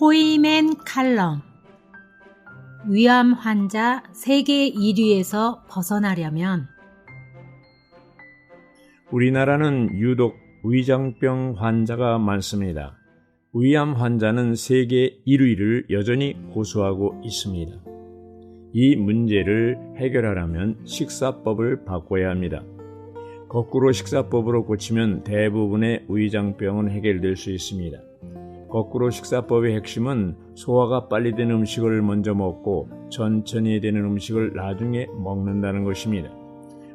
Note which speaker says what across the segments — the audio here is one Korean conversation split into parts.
Speaker 1: 포이맨 칼럼. 위암 환자 세계 1위에서 벗어나려면.
Speaker 2: 우리나라는 유독 위장병 환자가 많습니다. 위암 환자는 세계 1위를 여전히 고수하고 있습니다. 이 문제를 해결하려면 식사법을 바꿔야 합니다. 거꾸로 식사법으로 고치면 대부분의 위장병은 해결될 수 있습니다. 거꾸로 식사법의 핵심은 소화가 빨리 되는 음식을 먼저 먹고 천천히 되는 음식을 나중에 먹는다는 것입니다.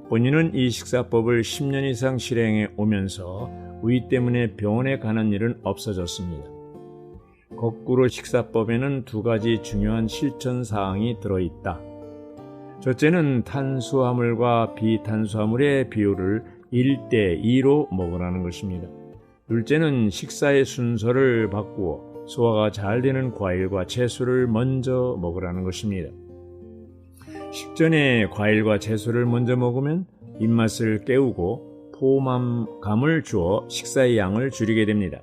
Speaker 2: 본인은 이 식사법을 10년 이상 실행해 오면서 위 때문에 병원에 가는 일은 없어졌습니다. 거꾸로 식사법에는 두 가지 중요한 실천 사항이 들어있다. 첫째는 탄수화물과 비탄수화물의 비율을 1대2로 먹으라는 것입니다. 둘째는 식사의 순서를 바꾸어 소화가 잘 되는 과일과 채소를 먼저 먹으라는 것입니다. 식전에 과일과 채소를 먼저 먹으면 입맛을 깨우고 포만감을 주어 식사의 양을 줄이게 됩니다.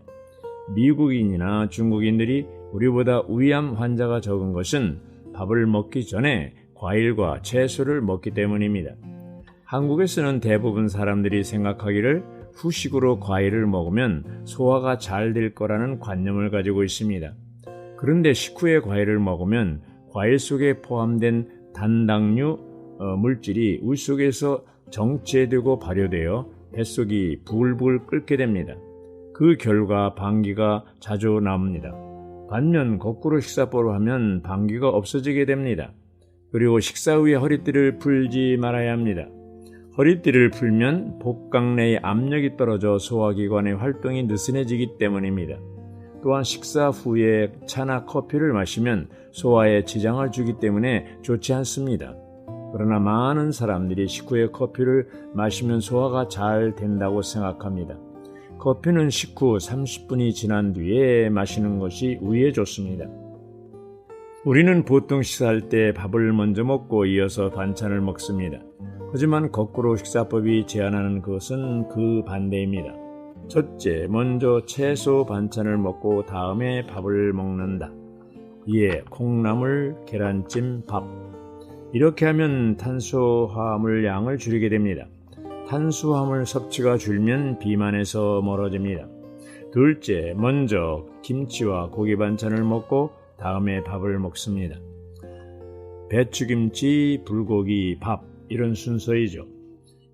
Speaker 2: 미국인이나 중국인들이 우리보다 위암 환자가 적은 것은 밥을 먹기 전에 과일과 채소를 먹기 때문입니다. 한국에서는 대부분 사람들이 생각하기를 후식으로 과일을 먹으면 소화가 잘 될 거라는 관념을 가지고 있습니다. 그런데 식후에 과일을 먹으면 과일 속에 포함된 단당류 물질이 위 속에서 정체되고 발효되어 뱃속이 부글부글 끓게 됩니다. 그 결과 방귀가 자주 나옵니다. 반면 거꾸로 식사법을 하면 방귀가 없어지게 됩니다. 그리고 식사 후에 허리띠를 풀지 말아야 합니다. 허리띠를 풀면 복강 내의 압력이 떨어져 소화기관의 활동이 느슨해지기 때문입니다. 또한 식사 후에 차나 커피를 마시면 소화에 지장을 주기 때문에 좋지 않습니다. 그러나 많은 사람들이 식후에 커피를 마시면 소화가 잘 된다고 생각합니다. 커피는 식후 30분이 지난 뒤에 마시는 것이 위에 좋습니다. 우리는 보통 식사할 때 밥을 먼저 먹고 이어서 반찬을 먹습니다. 하지만 거꾸로 식사법이 제안하는 것은 그 반대입니다. 첫째, 먼저 채소 반찬을 먹고 다음에 밥을 먹는다. 이에 콩나물, 계란찜, 밥. 이렇게 하면 탄수화물 양을 줄이게 됩니다. 탄수화물 섭취가 줄면 비만에서 멀어집니다. 둘째, 먼저 김치와 고기 반찬을 먹고 다음에 밥을 먹습니다. 배추김치, 불고기, 밥 이런 순서이죠.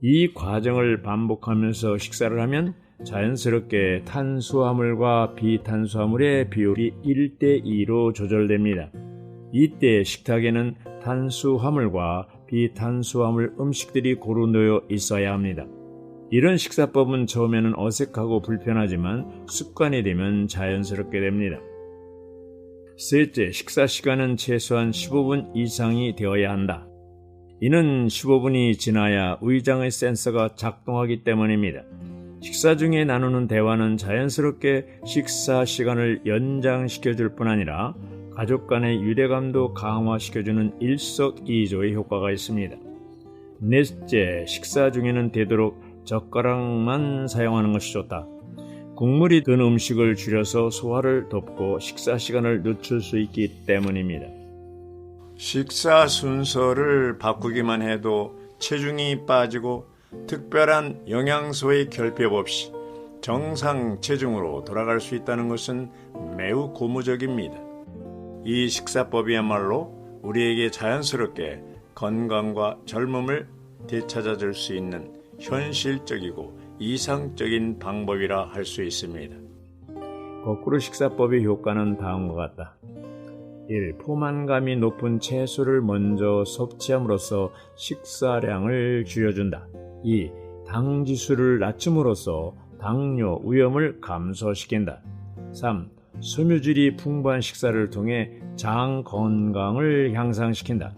Speaker 2: 이 과정을 반복하면서 식사를 하면 자연스럽게 탄수화물과 비탄수화물의 비율이 1대2로 조절됩니다. 이때 식탁에는 탄수화물과 비탄수화물 음식들이 고루 놓여 있어야 합니다. 이런 식사법은 처음에는 어색하고 불편하지만 습관이 되면 자연스럽게 됩니다. 셋째, 식사 시간은 최소한 15분 이상이 되어야 한다. 이는 15분이 지나야 위장의 센서가 작동하기 때문입니다. 식사 중에 나누는 대화는 자연스럽게 식사 시간을 연장시켜줄 뿐 아니라 가족 간의 유대감도 강화시켜주는 일석이조의 효과가 있습니다. 넷째, 식사 중에는 되도록 젓가락만 사용하는 것이 좋다. 국물이 든 음식을 줄여서 소화를 돕고 식사 시간을 늦출 수 있기 때문입니다. 식사 순서를 바꾸기만 해도 체중이 빠지고 특별한 영양소의 결핍 없이 정상 체중으로 돌아갈 수 있다는 것은 매우 고무적입니다. 이 식사법이야말로 우리에게 자연스럽게 건강과 젊음을 되찾아줄 수 있는 현실적이고 이상적인 방법이라 할 수 있습니다. 거꾸로 식사법의 효과는 다음과 같다. 1. 포만감이 높은 채소를 먼저 섭취함으로써 식사량을 줄여준다. 2. 당지수를 낮춤으로써 당뇨 위험을 감소시킨다. 3. 섬유질이 풍부한 식사를 통해 장 건강을 향상시킨다.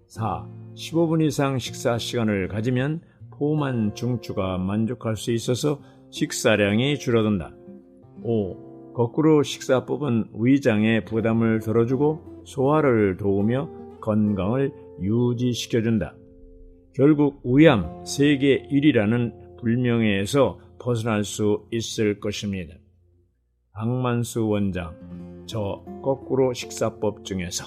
Speaker 2: 4. 15분 이상 식사 시간을 가지면 포만 중추가 만족할 수 있어서 식사량이 줄어든다. 5. 거꾸로 식사법은 위장에 부담을 덜어주고 소화를 도우며 건강을 유지시켜준다. 결국 위암 세계 1위라는 불명예에서 벗어날 수 있을 것입니다. 박만수 원장. 저 거꾸로 식사법 중에서